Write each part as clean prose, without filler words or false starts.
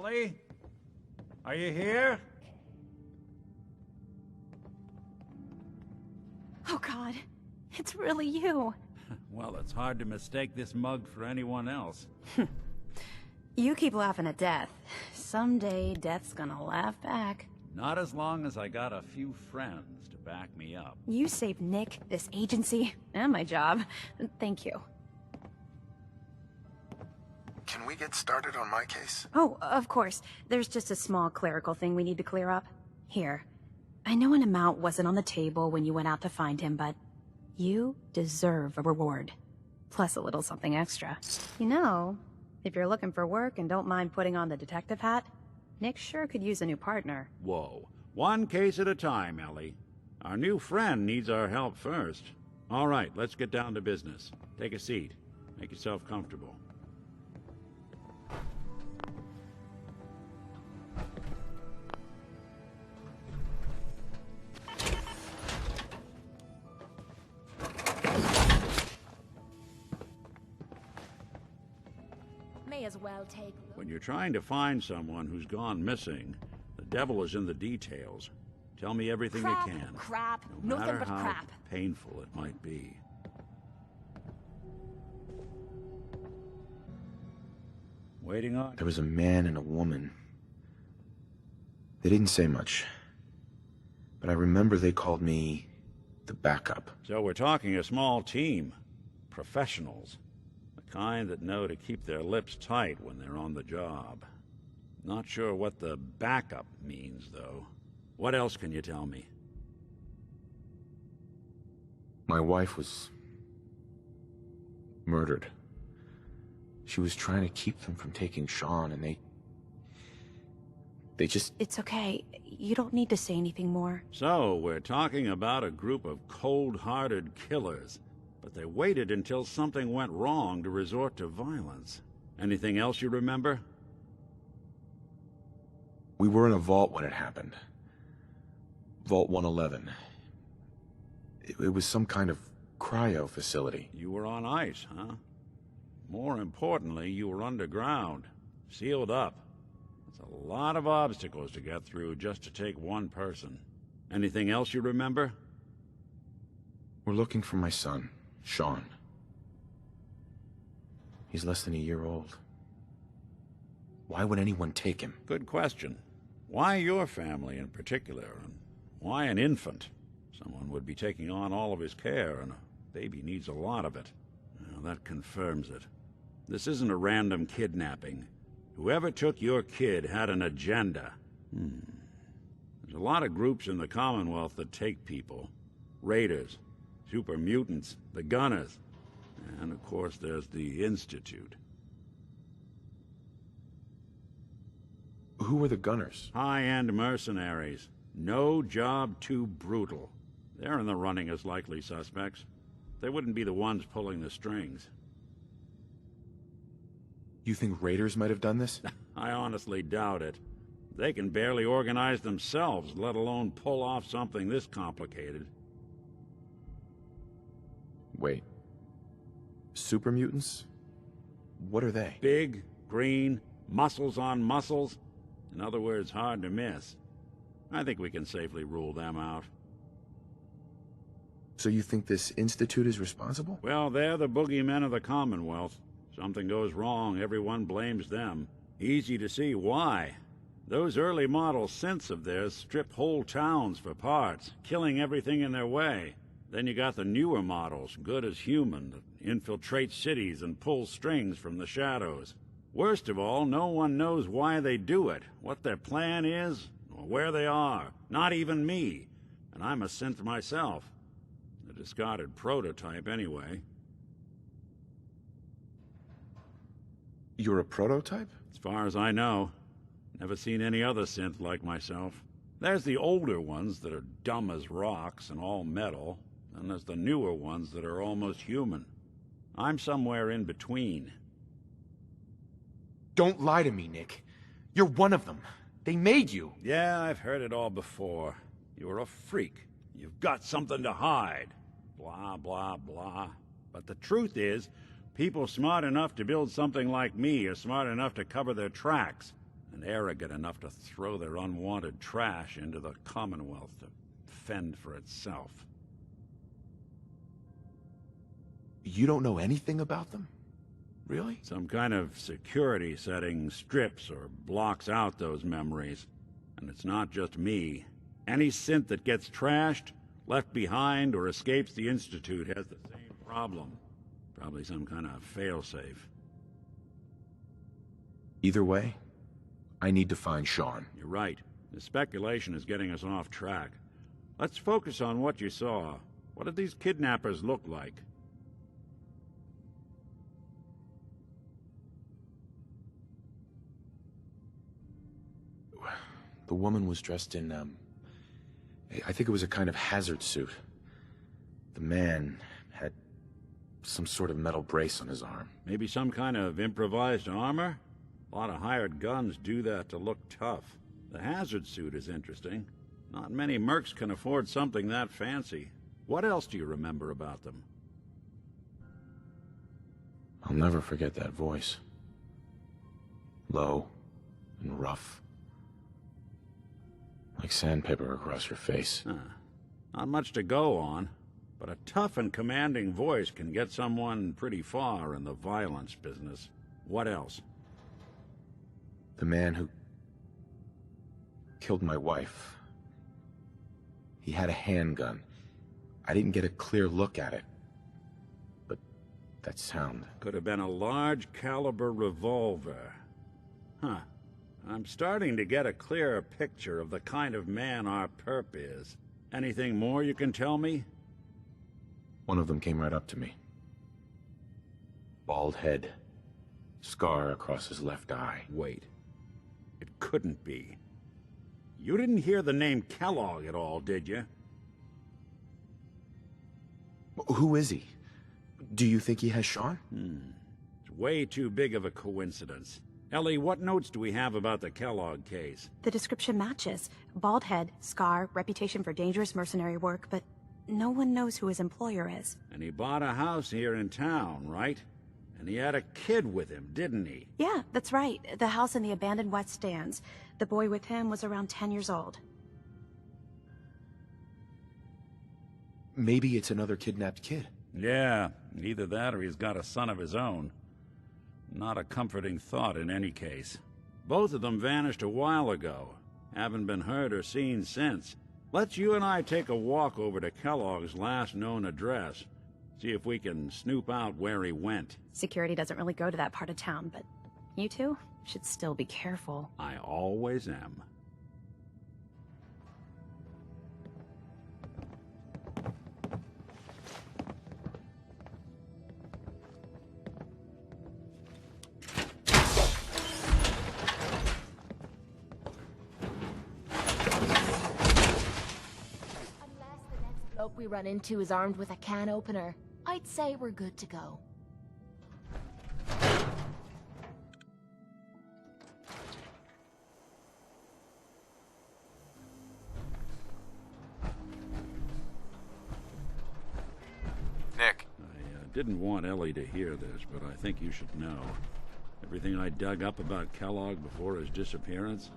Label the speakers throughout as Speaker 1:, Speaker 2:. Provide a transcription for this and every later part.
Speaker 1: Ellie? Are you here?
Speaker 2: Oh God, it's really you.
Speaker 1: Well, it's hard to mistake this mug for anyone else.
Speaker 2: You keep laughing at death. Someday, death's gonna laugh back.
Speaker 1: Not as long as I got a few friends to back me up.
Speaker 2: You saved Nick, this agency, and my job. Thank you.
Speaker 3: Can we get started on my case?
Speaker 2: Oh, of course. There's just a small clerical thing we need to clear up. Here. I know an amount wasn't on the table when you went out to find him, but you deserve a reward. Plus a little something extra. You know, if you're looking for work and don't mind putting on the detective hat, Nick sure could use a new partner.
Speaker 1: Whoa. One case at a time, Ellie. Our new friend needs our help first. All right, let's get down to business. Take a seat. Make yourself comfortable.
Speaker 4: May as well take.
Speaker 1: When you're trying to find someone who's gone missing, the devil is in the details. Tell me everything
Speaker 4: Crap,
Speaker 1: you can.
Speaker 4: crap,
Speaker 1: No
Speaker 4: nothing
Speaker 1: matter
Speaker 4: but
Speaker 1: how
Speaker 4: crap.
Speaker 1: painful it might be. Waiting on...
Speaker 3: There was a man and a woman. They didn't say much. But I remember they called me the backup.
Speaker 1: So we're talking a small team. Professionals. The kind that know to keep their lips tight when they're on the job. Not sure what the backup means, though. What else can you tell me?
Speaker 3: My wife was murdered. She was trying to keep them from taking Sean, and they just...
Speaker 2: It's okay. You don't need to say anything more.
Speaker 1: So, we're talking about a group of cold-hearted killers, but they waited until something went wrong to resort to violence. Anything else you remember?
Speaker 3: We were in a vault when it happened. Vault 111. It was some kind of cryo facility.
Speaker 1: You were on ice, huh? More importantly, you were underground, sealed up. It's a lot of obstacles to get through just to take one person. Anything else you remember?
Speaker 3: We're looking for my son, Sean. He's less than a year old. Why would anyone take him?
Speaker 1: Good question. Why your family in particular, and why an infant? Someone would be taking on all of his care, and a baby needs a lot of it. Well, that confirms it. This isn't a random kidnapping. Whoever took your kid had an agenda. There's a lot of groups in the Commonwealth that take people. Raiders, super mutants, the Gunners, and of course there's the Institute.
Speaker 3: Who were the Gunners?
Speaker 1: High-end mercenaries. No job too brutal. They're in the running as likely suspects. They wouldn't be the ones pulling the strings.
Speaker 3: You think raiders might have done this?
Speaker 1: I honestly doubt it. They can barely organize themselves, let alone pull off something this complicated.
Speaker 3: Wait. Super mutants? What are they?
Speaker 1: Big, green, muscles on muscles. In other words, hard to miss. I think we can safely rule them out.
Speaker 3: So you think this Institute is responsible?
Speaker 1: Well, they're the boogeymen of the Commonwealth. Something goes wrong, everyone blames them. Easy to see why. Those early model synths of theirs strip whole towns for parts, killing everything in their way. Then you got the newer models, good as human, that infiltrate cities and pull strings from the shadows. Worst of all, no one knows why they do it, what their plan is, or where they are. Not even me. And I'm a synth myself. A discarded prototype, anyway.
Speaker 3: You're a prototype?
Speaker 1: As far as I know. Never seen any other synth like myself. There's the older ones that are dumb as rocks and all metal, and there's the newer ones that are almost human. I'm somewhere in between.
Speaker 3: Don't lie to me, Nick. You're one of them. They made you.
Speaker 1: Yeah, I've heard it all before. You're a freak. You've got something to hide. Blah, blah, blah. But the truth is, people smart enough to build something like me are smart enough to cover their tracks. And and arrogant enough to throw their unwanted trash into the Commonwealth to fend for itself.
Speaker 3: You don't know anything about them? Really?
Speaker 1: Some kind of security setting strips or blocks out those memories. And it's not just me. Any synth that gets trashed, left behind, or escapes the Institute has the same problem. Probably some kind of failsafe.
Speaker 3: Either way, I need to find Sean.
Speaker 1: You're right. The speculation is getting us off track. Let's focus on what you saw. What did these kidnappers look like?
Speaker 3: The woman was dressed in, I think it was a kind of hazard suit. The man had some sort of metal brace on his arm.
Speaker 1: Maybe some kind of improvised armor? A lot of hired guns do that to look tough. The hazard suit is interesting. Not many mercs can afford something that fancy. What else do you remember about them?
Speaker 3: I'll never forget that voice. Low and rough. Like sandpaper across your face.
Speaker 1: Not much to go on, but a tough and commanding voice can get someone pretty far in the violence business. What else?
Speaker 3: The man who killed my wife. He had a handgun. I didn't get a clear look at it. But that sound...
Speaker 1: Could have been a large caliber revolver. Huh. I'm starting to get a clearer picture of the kind of man our perp is. Anything more you can tell me?
Speaker 3: One of them came right up to me. Bald head. Scar across his left eye.
Speaker 1: Wait. It couldn't be. You didn't hear the name Kellogg at all, did you?
Speaker 3: Who is he? Do you think he has Sean?
Speaker 1: It's way too big of a coincidence. Ellie, what notes do we have about the Kellogg case?
Speaker 2: The description matches. Bald head, scar, reputation for dangerous mercenary work, but no one knows who his employer is.
Speaker 1: And he bought a house here in town, right? And he had a kid with him, didn't he?
Speaker 2: Yeah, that's right. The house in the abandoned West Stands. The boy with him was around 10 years old.
Speaker 3: Maybe it's another kidnapped kid.
Speaker 1: Yeah, either that or he's got a son of his own. Not a comforting thought in any case. Both of them vanished a while ago. Haven't been heard or seen since. Let's you and I take a walk over to Kellogg's last known address. See if we can snoop out where he went.
Speaker 2: Security doesn't really go to that part of town, but you two should still be careful.
Speaker 1: I always am.
Speaker 4: Bloke we run into is armed with a can opener. I'd say we're good to go.
Speaker 3: Nick.
Speaker 1: I didn't want Ellie to hear this, but I think you should know. Everything I dug up about Kellogg before his disappearance is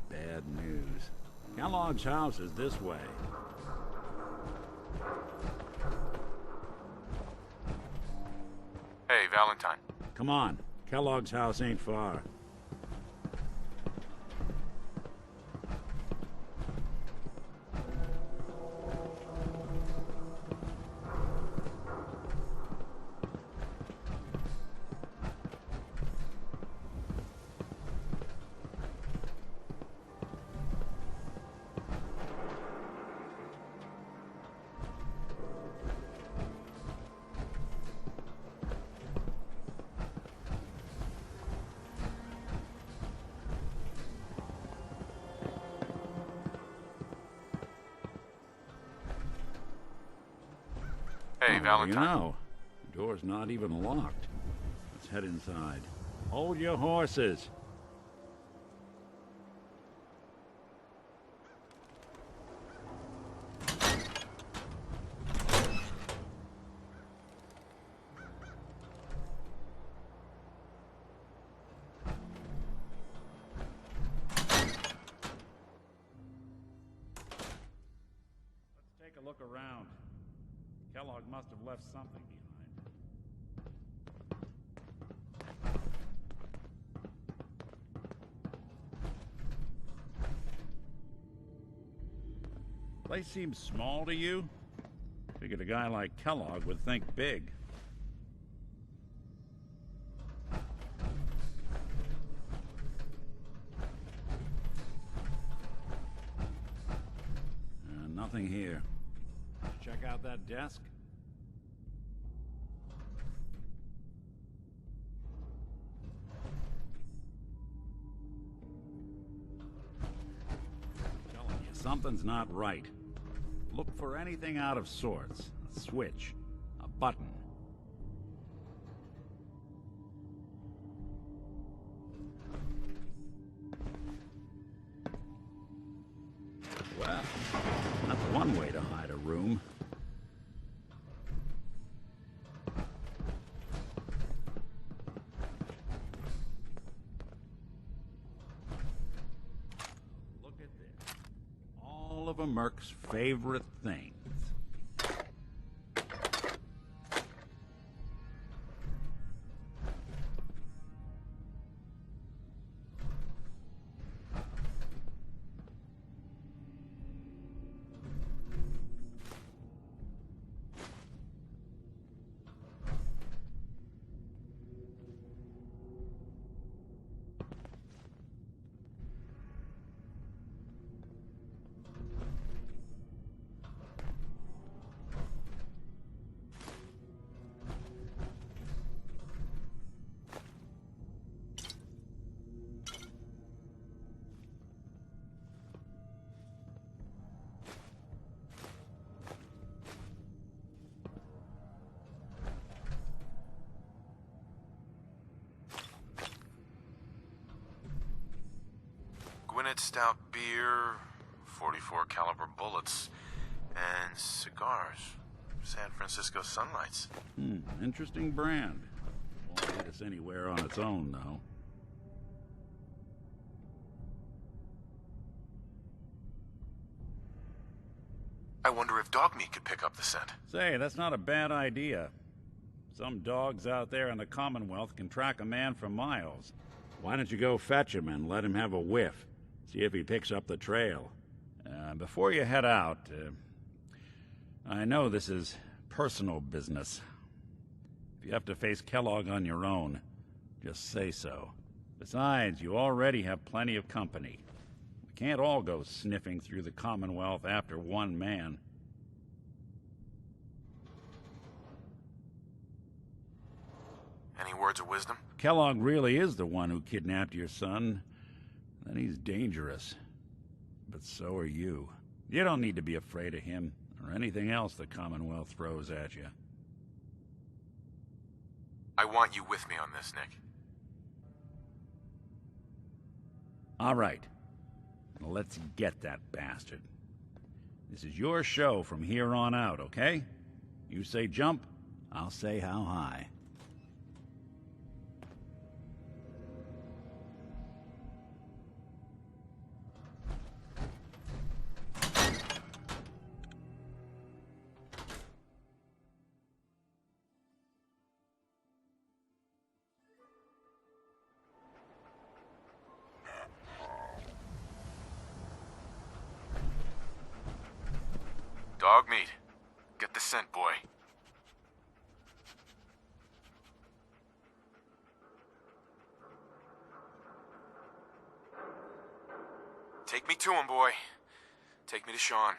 Speaker 1: bad news. Kellogg's house is this way.
Speaker 3: Hey, Valentine.
Speaker 1: Come on. Kellogg's house ain't far.
Speaker 3: Hey, Valentine.
Speaker 1: You know, the door's not even locked. Let's head inside. Hold your horses. must have left something behind. Place seems small to you? Figured a guy like Kellogg would think big. Nothing here. Check out that desk. I'm telling you, something's not right. Look for anything out of sorts. A switch. A button. Well, that's one way to hide a room. Look at this. All of a merc's favorite things.
Speaker 3: Stout beer, 44 caliber bullets, and cigars. San Francisco Sunlights.
Speaker 1: Interesting brand. Won't get us anywhere on its own, though.
Speaker 3: I wonder if dog meat could pick up the scent.
Speaker 1: Say, that's not a bad idea. Some dogs out there in the Commonwealth can track a man for miles. Why don't you go fetch him and let him have a whiff? See if he picks up the trail. Before you head out, I know this is personal business. If you have to face Kellogg on your own, just say so. Besides, you already have plenty of company. We can't all go sniffing through the Commonwealth after one man.
Speaker 3: Any words of wisdom?
Speaker 1: Kellogg really is the one who kidnapped your son. Then he's dangerous. But so are you. You don't need to be afraid of him, or anything else the Commonwealth throws at you.
Speaker 3: I want you with me on this, Nick.
Speaker 1: All right. Now let's get that bastard. This is your show from here on out, okay? You say jump, I'll say how high.
Speaker 3: Dog meat. Get the scent, boy. Take me to him, boy. Take me to Sean.